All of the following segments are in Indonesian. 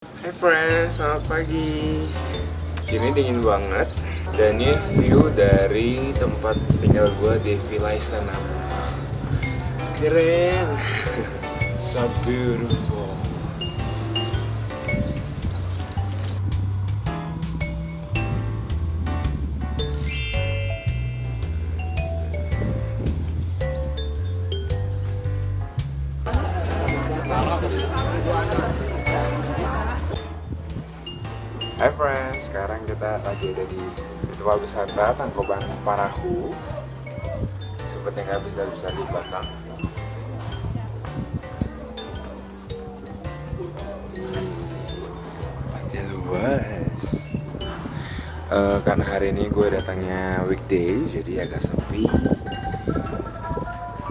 Hai friends, selamat pagi. Sini dingin banget. Dan ini view dari tempat tinggal gue di Villa Istana. Keren. So beautiful. Hai friends, sekarang kita lagi ada di tempat wisata Tangkuban Parahu. Seperti nggak bisa di belakang. Tempatnya luas. Karena hari ini gue datangnya weekday, jadi agak sepi.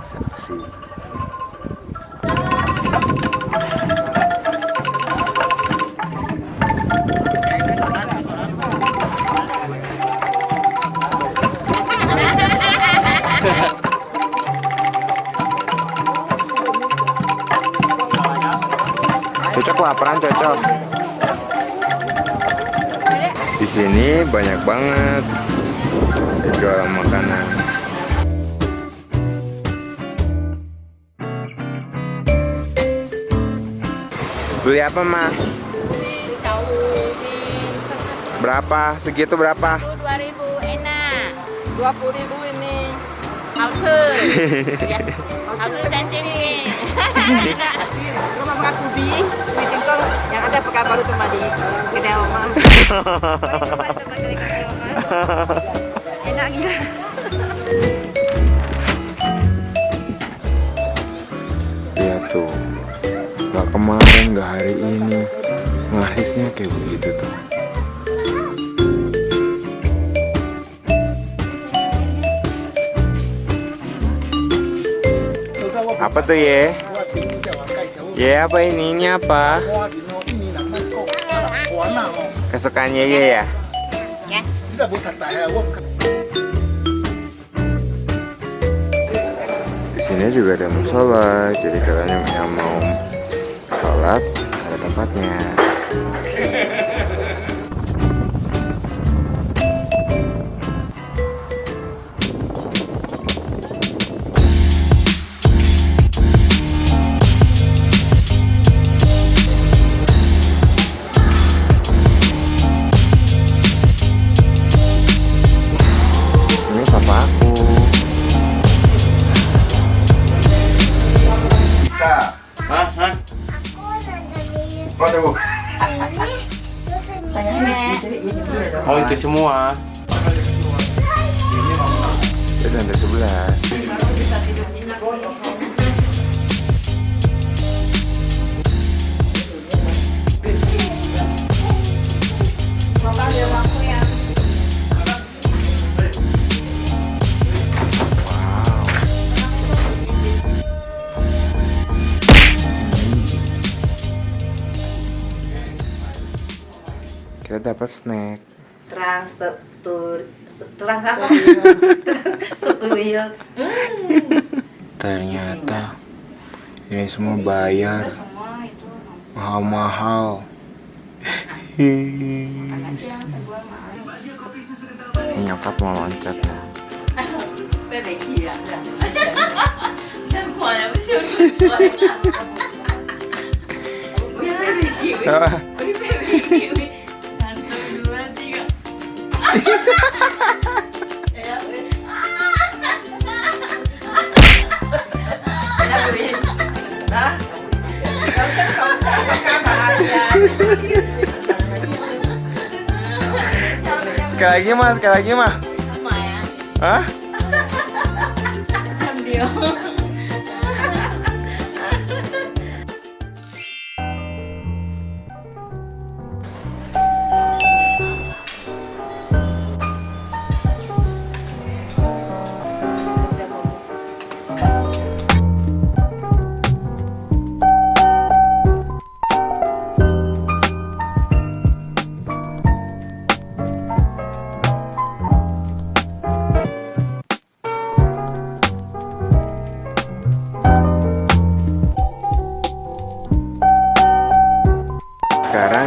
Sepi. Cocok laparan cocok. Di sini banyak banget jual makanan. Beli apa, Mas? Tahu Berapa? Segitu berapa? 2.000 enak, 20.000 ini halus, ya halus dan ciri. Asyik, rumah makan ubi di Singkong yang ada pekan baru cuma di kedai oma. Enak gila. Lihat tuh, nggak kemarin, nggak hari ini, ngasihnya kayak begitu tuh. Apa tuh ya? Ya apa ini apa? Kesukaannya ya? Ya. Di sini juga ada musola, jadi kalian yang mau sholat ada tempatnya. Ini papa aku. Oh itu semua. Itu lantai 11. Wow. Kita dapat snack. Terang apa? Setuju. Ternyata ini semua bayar mahal-mahal. Ini nyokap mau loncat nih. Apa? Sekali lagi mah, sekali lagi mah. Hah? Sambil.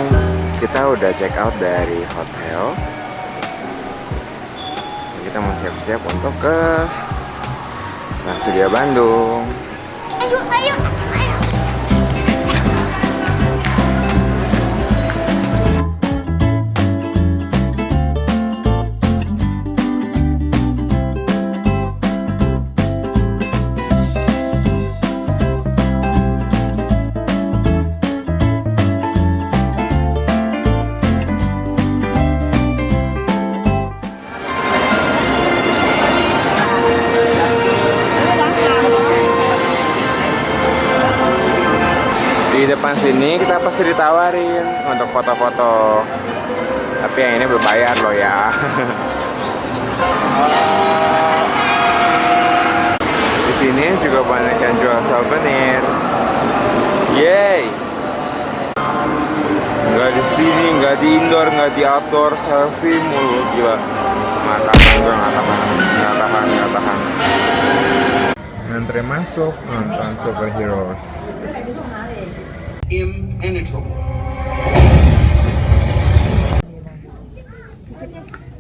sekarang kita udah check out dari hotel. Kita mau siap-siap untuk ke Trans Studio Bandung. Ayo, ayo, ayo. Di depan sini kita pasti ditawarin untuk foto-foto, tapi yang ini berbayar loh ya. Di sini juga banyak yang jual souvenir. Yeay! Nggak di sini, nggak di indoor, nggak di outdoor, selfie mulu, gila. Nggak tahan gue, nggak tahan. Antre masuk nonton superheroes. Impenetrable.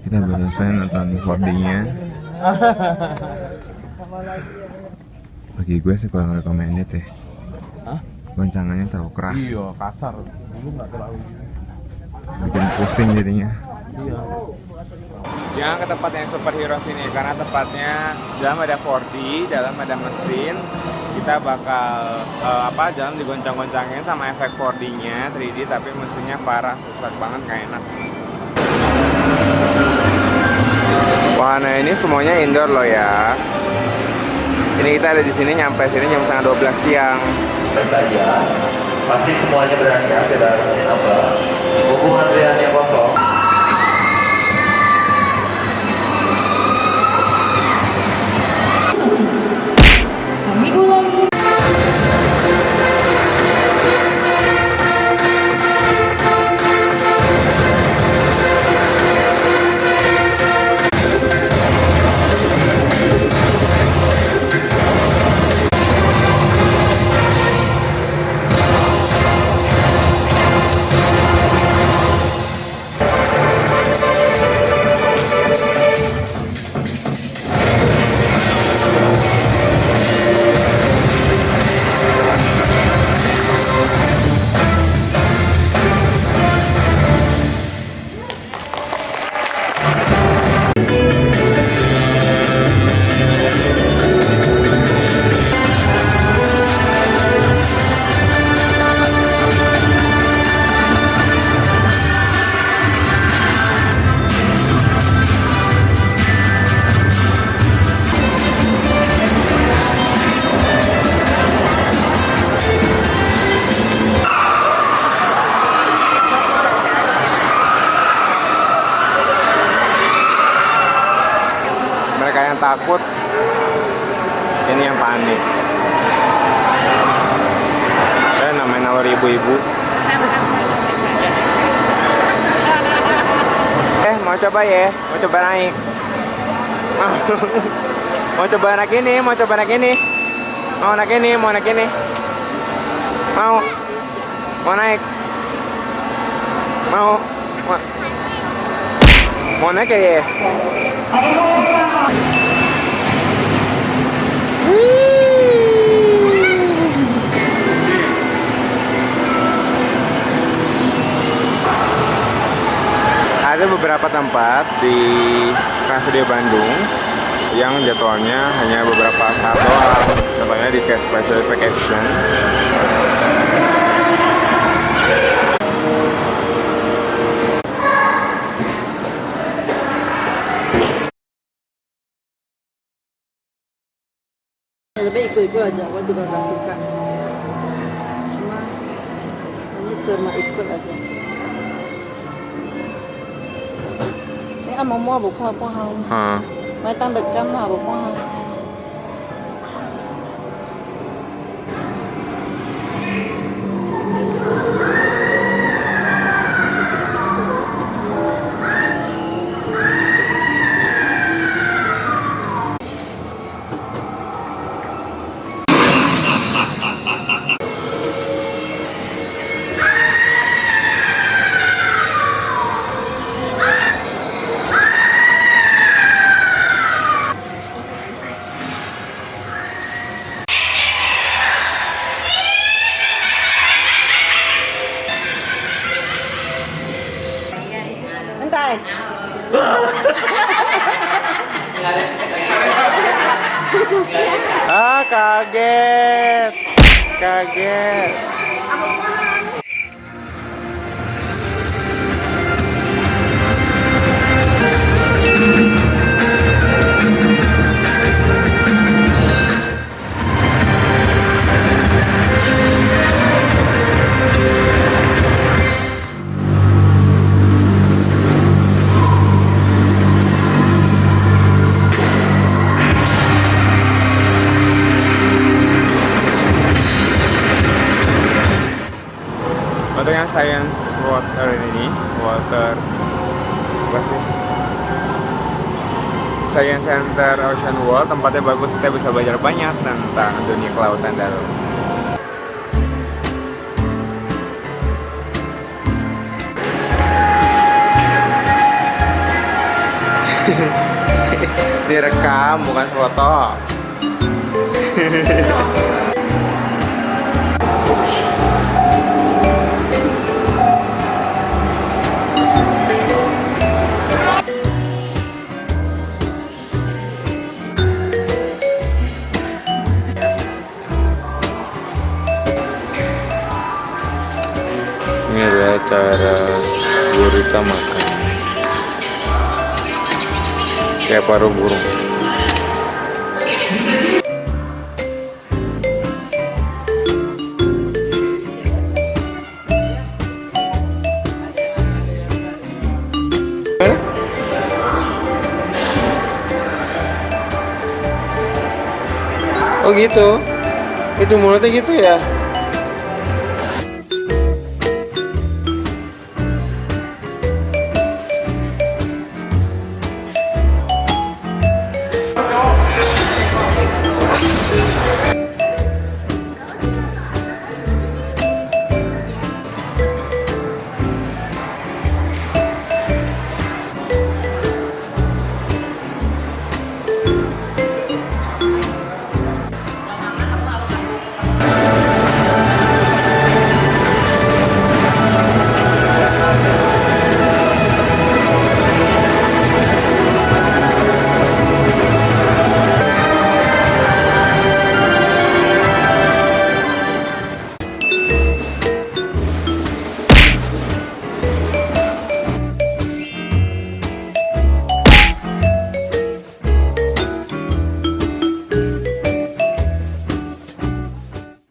Kita baru selesai nonton 4D-nya. Bagi gue sih kurang recommended ya. Goncangannya terlalu keras. Iya, kasar. Dulu nggak terlalu. Bikin pusing jadinya. Iya. Jangan ke tempat yang superhero sini karena tempatnya dalam ada 4D, dalam ada mesin. Kita bakal jalan digoncang-goncangin sama efek 4D-nya 3D, tapi mesinnya parah, rusak banget, gak enak. Wahana ini semuanya indoor loh ya. Ini kita ada di sini, nyampe sini jam setengah 12 siang. Saja pasti semuanya berani tidak apa hubungan antrian yang kosong. Kami ulangi. Mereka yang takut, ini yang panik. Saya namanya nawar ibu-ibu. Mau coba ya? Mau coba naik? Mau coba naik ini? Mau coba naik ini? Mau naik ini? Mau naik ini? Mau naik? Mau naik ya? Ada beberapa tempat di Trans Studio Bandung yang jadwalnya hanya beberapa saat doang. Contohnya di Catch Special Vacation. Lebih ikut-ikut aja, gue juga gak suka. Cuma ini cuma ikut aja. Ini ăn món mua bột khoa không? Mấy tăng được trăm là bột khoa. Hai. Ah, kaget. Kaget. Untuk yang Science Water ini, water apa sih? Science Center Ocean World, tempatnya bagus, kita bisa belajar banyak tentang dunia kelautan dalam. Direkam, bukan foto. Ini adalah cara gurita makan, kayak paruh burung. Oh gitu, itu mulutnya gitu ya.